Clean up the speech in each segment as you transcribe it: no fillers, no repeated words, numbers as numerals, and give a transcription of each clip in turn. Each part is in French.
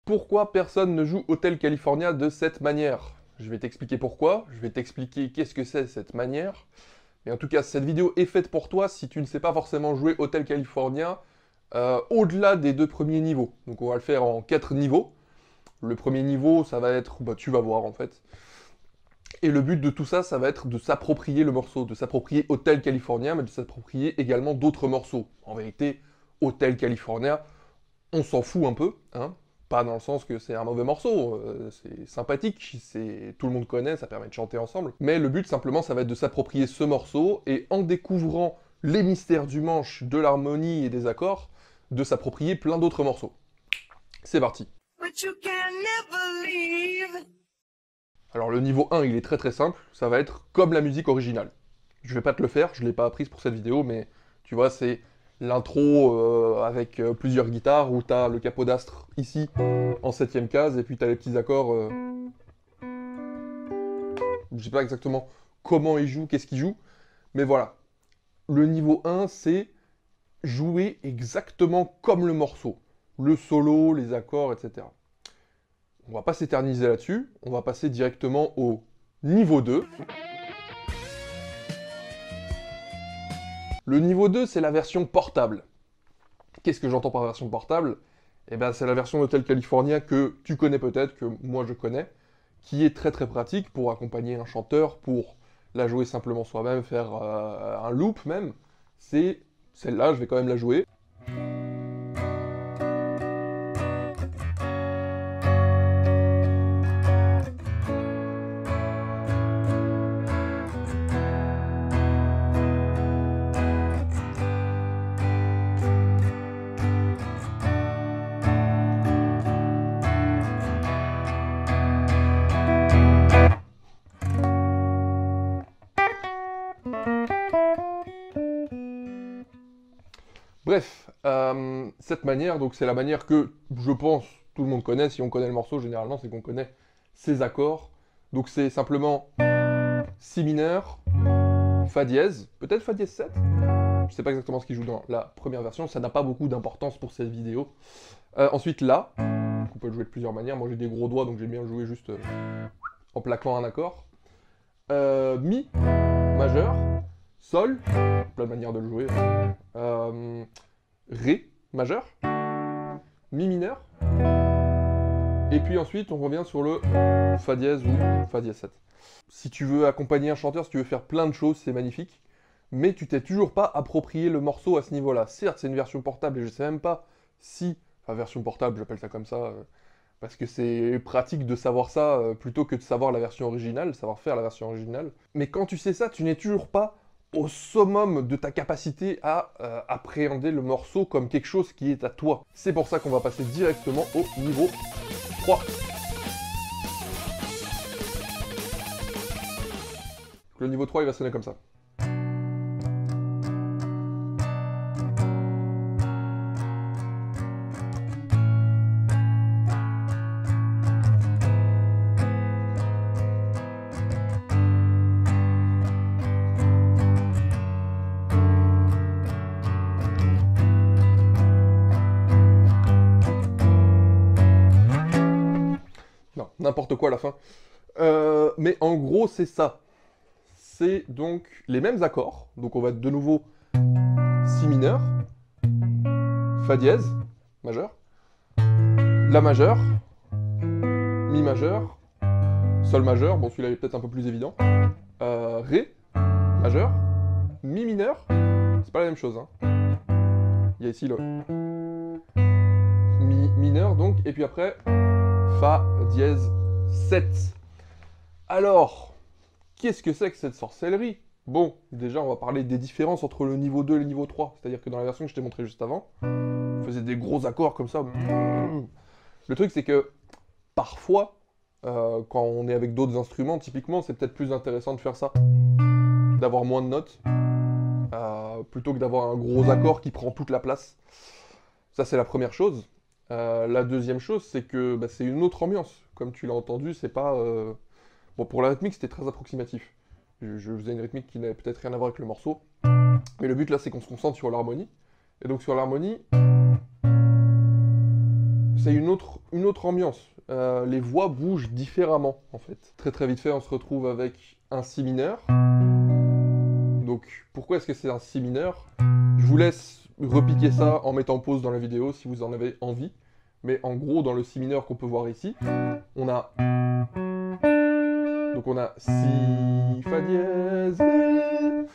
Pourquoi personne ne joue Hotel California de cette manière? Je vais t'expliquer pourquoi, je vais t'expliquer qu'est-ce que c'est cette manière. Et en tout cas, cette vidéo est faite pour toi si tu ne sais pas forcément jouer Hotel California au-delà des 2 premiers niveaux. Donc on va le faire en 4 niveaux. Le premier niveau, ça va être, tu vas voir en fait. Et le but de tout ça, ça va être de s'approprier le morceau, de s'approprier Hotel California, mais de s'approprier également d'autres morceaux. En vérité, Hotel California, on s'en fout un peu, hein. Pas dans le sens que c'est un mauvais morceau, c'est sympathique, tout le monde connaît, ça permet de chanter ensemble. Mais le but simplement, ça va être de s'approprier ce morceau, et en découvrant les mystères du manche, de l'harmonie et des accords, de s'approprier plein d'autres morceaux. C'est parti. Alors le niveau 1, il est très simple, ça va être comme la musique originale. Je vais pas te le faire, je l'ai pas apprise pour cette vidéo, mais tu vois, c'est l'intro avec plusieurs guitares, où t'as le capodastre ici, en 7ème case, et puis t'as les petits accords... Je sais pas exactement comment il joue, qu'est-ce qu'il joue, mais voilà. Le niveau 1, c'est jouer exactement comme le morceau. Le solo, les accords, etc. On va pas s'éterniser là-dessus, on va passer directement au niveau 2. Le niveau 2, c'est la version portable. Qu'est-ce que j'entends par version portable? Eh ben, c'est la version d'Hotel California que tu connais peut-être, que moi je connais, qui est très pratique pour accompagner un chanteur, pour la jouer simplement soi-même, faire un loop même. C'est celle-là, je vais quand même la jouer. Bref, cette manière, donc c'est la manière que, je pense, tout le monde connaît. Si on connaît le morceau, généralement, c'est qu'on connaît ses accords. Donc c'est simplement Si mineur, Fa dièse, peut-être Fa dièse 7. Je sais pas exactement ce qu'il joue dans la première version, ça n'a pas beaucoup d'importance pour cette vidéo. Ensuite La, on peut le jouer de plusieurs manières. Moi j'ai des gros doigts, donc j'aime bien le jouer juste en plaquant un accord. Mi majeur, Sol, plein de manières de le jouer. Ré majeur, Mi mineur, et puis ensuite on revient sur le Fa dièse ou Fa dièse 7. Si tu veux accompagner un chanteur, si tu veux faire plein de choses, c'est magnifique, mais tu t'es toujours pas approprié le morceau à ce niveau-là. Certes, c'est une version portable, et je sais même pas si... Enfin, version portable, j'appelle ça comme ça, parce que c'est pratique de savoir ça, plutôt que de savoir la version originale, savoir faire la version originale. Mais quand tu sais ça, tu n'es toujours pas au summum de ta capacité à appréhender le morceau comme quelque chose qui est à toi. C'est pour ça qu'on va passer directement au niveau 3. Le niveau 3, il va sonner comme ça. Non, n'importe quoi à la fin. Mais en gros, c'est ça. C'est donc les mêmes accords. Donc on va être de nouveau Si mineur, Fa dièse, majeur, La majeur, Mi majeur, Sol majeur, bon celui-là est peut-être un peu plus évident, Ré majeur, Mi mineur, c'est pas la même chose, hein. Il y a ici le Mi mineur donc, et puis après Fa dièse 7. Alors, qu'est-ce que c'est que cette sorcellerie? Bon, déjà, on va parler des différences entre le niveau 2 et le niveau 3. C'est-à-dire que dans la version que je t'ai montrée juste avant, on faisait des gros accords comme ça. Le truc, c'est que parfois, quand on est avec d'autres instruments, typiquement, c'est peut-être plus intéressant de faire ça. D'avoir moins de notes, plutôt que d'avoir un gros accord qui prend toute la place. Ça, c'est la première chose. La deuxième chose, c'est que c'est une autre ambiance. Comme tu l'as entendu, c'est pas... Bon, pour la rythmique, c'était très approximatif. Je faisais une rythmique qui n'avait peut-être rien à voir avec le morceau. Mais le but, là, c'est qu'on se concentre sur l'harmonie. Et donc, sur l'harmonie, c'est une autre ambiance. Les voix bougent différemment, en fait. Très très vite fait, on se retrouve avec un si mineur. Donc, pourquoi est-ce que c'est un si mineur? Je vous laisse repiquer ça en mettant pause dans la vidéo si vous en avez envie. Mais en gros, dans le si mineur qu'on peut voir ici, on a... Donc on a si, fa dièse, ré.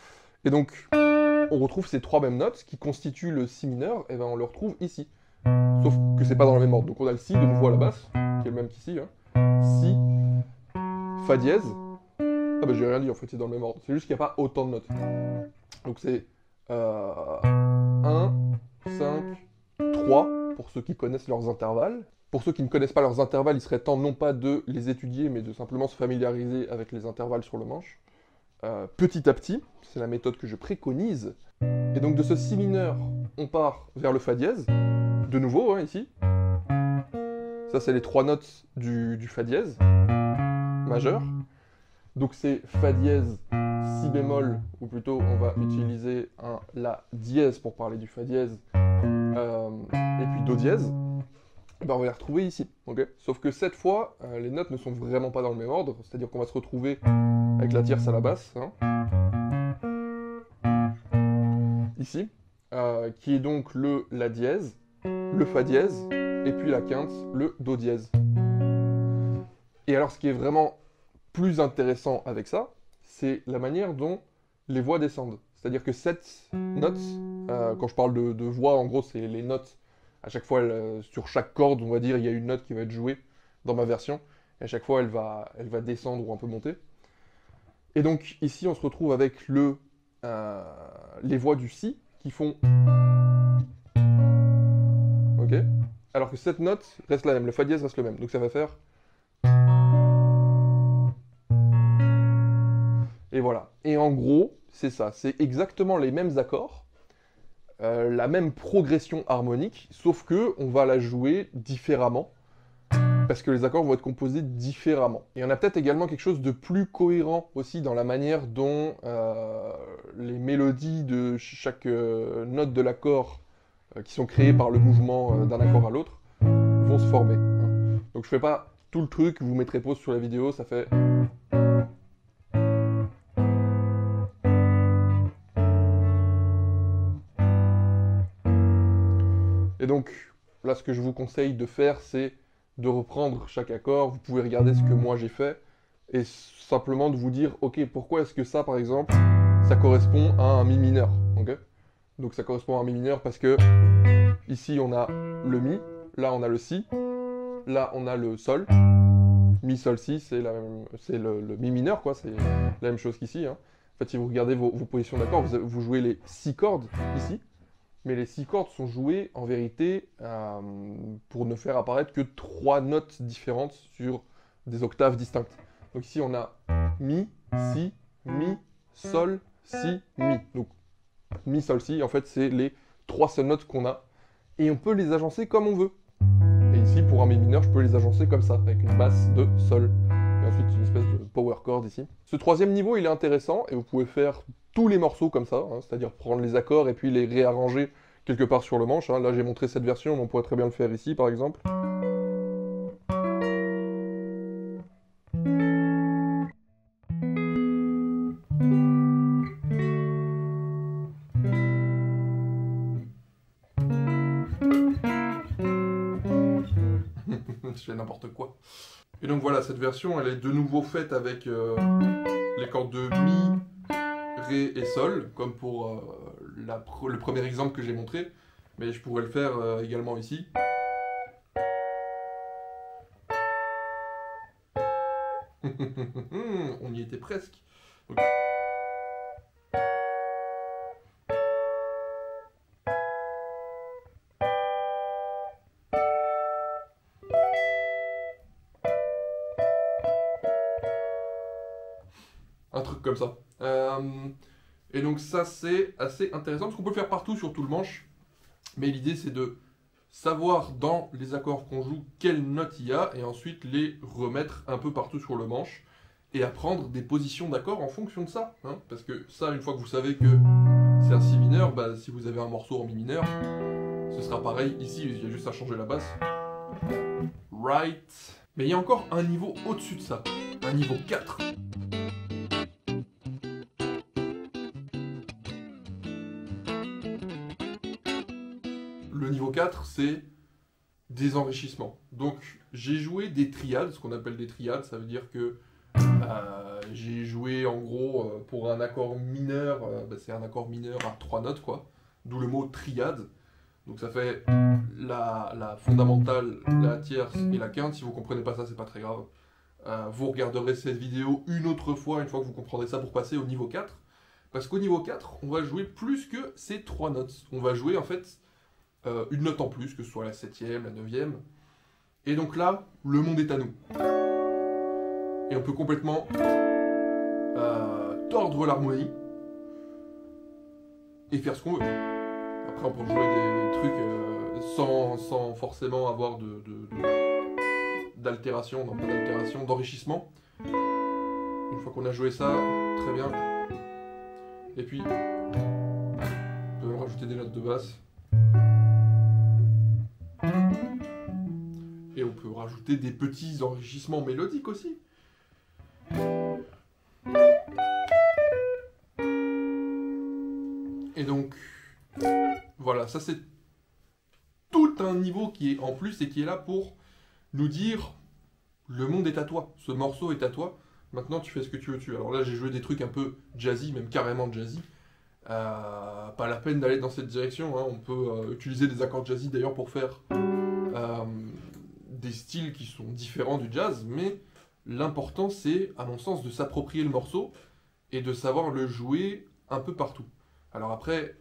Et donc, on retrouve ces trois mêmes notes qui constituent le si mineur, et ben on le retrouve ici. Sauf que c'est pas dans le même ordre. Donc on a le si de nouveau à la basse, qui est le même qu'ici. Hein. Si, fa dièse. Ah bah j'ai rien dit, en fait c'est dans le même ordre. C'est juste qu'il n'y a pas autant de notes. Donc c'est 1, 5, 3, pour ceux qui connaissent leurs intervalles. Pour ceux qui ne connaissent pas leurs intervalles, il serait temps non pas de les étudier, mais de simplement se familiariser avec les intervalles sur le manche. Petit à petit, c'est la méthode que je préconise. Et donc de ce si mineur, on part vers le fa dièse. De nouveau, hein, ici. Ça, c'est les trois notes du fa dièse majeur. Donc c'est fa dièse, si bémol, ou plutôt on va utiliser un la dièse pour parler du fa dièse, et puis do dièse. Ben, on va les retrouver ici, ok? Sauf que cette fois, les notes ne sont vraiment pas dans le même ordre, c'est-à-dire qu'on va se retrouver avec la tierce à la basse, hein, ici, qui est donc le la dièse, le fa dièse, et puis la quinte, le do dièse. Et alors ce qui est vraiment plus intéressant avec ça, c'est la manière dont les voix descendent. C'est-à-dire que cette note, quand je parle de voix, en gros, c'est les notes, à chaque fois, sur chaque corde, on va dire, il y a une note qui va être jouée dans ma version, et à chaque fois, elle va descendre ou un peu monter. Et donc, ici, on se retrouve avec les voix du si, qui font... Ok? Alors que cette note reste la même, le fa dièse reste le même, donc ça va faire... Et voilà. Et en gros, c'est ça. C'est exactement les mêmes accords, la même progression harmonique, sauf que on va la jouer différemment, parce que les accords vont être composés différemment. Et on a peut-être également quelque chose de plus cohérent aussi dans la manière dont les mélodies de chaque note de l'accord, qui sont créées par le mouvement d'un accord à l'autre, vont se former. Hein. Donc je fais pas tout le truc, vous mettrez pause sur la vidéo, ça fait... Et donc, là, ce que je vous conseille de faire, c'est de reprendre chaque accord. Vous pouvez regarder ce que moi j'ai fait et simplement de vous dire, ok, pourquoi est-ce que ça, par exemple, ça correspond à un mi mineur, ok? Donc ça correspond à un mi mineur parce que ici on a le mi, là on a le si, là on a le sol, mi, sol, si, c'est le mi mineur, quoi, c'est la même chose qu'ici. Hein. En fait, si vous regardez vos positions d'accords, vous jouez les 6 cordes ici. Mais les 6 cordes sont jouées, en vérité, pour ne faire apparaître que 3 notes différentes sur des octaves distinctes. Donc ici, on a mi, si, mi, sol, si, mi. Donc, mi, sol, si, en fait, c'est les 3 seules notes qu'on a. Et on peut les agencer comme on veut. Et ici, pour un mi mineur, je peux les agencer comme ça, avec une basse de sol. Et ensuite, une espèce de power chord ici. Ce troisième niveau, il est intéressant, et vous pouvez faire tous les morceaux comme ça, hein, c'est-à-dire prendre les accords et puis les réarranger quelque part sur le manche. Hein. Là, j'ai montré cette version, mais on pourrait très bien le faire ici, par exemple. Je fais n'importe quoi. Et donc voilà, cette version, elle est de nouveau faite avec les cordes de mi, ré et sol, comme pour le premier exemple que j'ai montré, mais je pourrais le faire également ici. On y était presque. Donc... un truc comme ça. Et donc ça, c'est assez intéressant, parce qu'on peut le faire partout sur tout le manche. Mais l'idée, c'est de savoir dans les accords qu'on joue quelles notes il y a, et ensuite les remettre un peu partout sur le manche, et apprendre des positions d'accords en fonction de ça. Hein, parce que ça, une fois que vous savez que c'est un si mineur, bah, si vous avez un morceau en mi mineur, ce sera pareil ici, il y a juste à changer la basse. right. Mais il y a encore un niveau au-dessus de ça, un niveau 4. Le niveau 4, c'est des enrichissements. Donc, j'ai joué des triades, ce qu'on appelle des triades, ça veut dire que j'ai joué en gros pour un accord mineur, c'est un accord mineur à 3 notes, quoi. D'où le mot triade. Donc ça fait la fondamentale, la tierce et la quinte. Si vous ne comprenez pas ça, c'est pas très grave. Vous regarderez cette vidéo une autre fois, une fois que vous comprendrez ça, pour passer au niveau 4. Parce qu'au niveau 4, on va jouer plus que ces 3 notes. On va jouer en fait une note en plus, que ce soit la 7e, la 9e. Et donc là, le monde est à nous. Et on peut complètement tordre l'harmonie et faire ce qu'on veut. Après, on peut jouer des trucs sans forcément avoir d'altération, non pas d'altération, d'enrichissement. Une fois qu'on a joué ça, très bien. Et puis, on peut même rajouter des notes de basse. Et on peut rajouter des petits enrichissements mélodiques aussi. Et donc, voilà, ça c'est tout un niveau qui est en plus et qui est là pour nous dire le monde est à toi, ce morceau est à toi, maintenant tu fais ce que tu veux dessus. Alors là j'ai joué des trucs un peu jazzy, même carrément jazzy. Pas la peine d'aller dans cette direction, hein. On peut utiliser des accords jazzy d'ailleurs pour faire des styles qui sont différents du jazz, mais l'important c'est, à mon sens, de s'approprier le morceau et de savoir le jouer un peu partout. Alors après,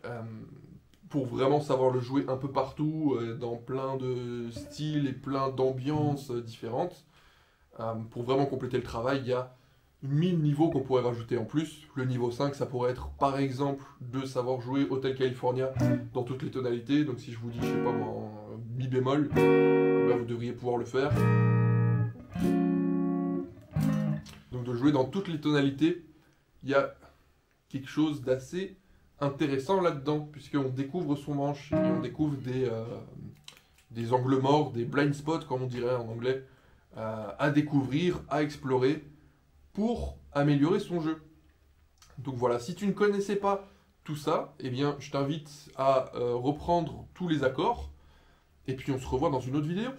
pour vraiment savoir le jouer un peu partout, dans plein de styles et plein d'ambiances différentes, pour vraiment compléter le travail, il y a 1000 niveaux qu'on pourrait rajouter en plus. Le niveau 5, ça pourrait être par exemple de savoir jouer Hotel California dans toutes les tonalités. Donc si je vous dis, je sais pas moi, en mi bémol, ben vous devriez pouvoir le faire. Donc de jouer dans toutes les tonalités, il y a quelque chose d'assez intéressant là-dedans, puisqu'on découvre son manche et on découvre des angles morts, des blind spots comme on dirait en anglais, à découvrir, à explorer pour améliorer son jeu. Donc voilà, si tu ne connaissais pas tout ça, eh bien je t'invite à reprendre tous les accords et puis on se revoit dans une autre vidéo.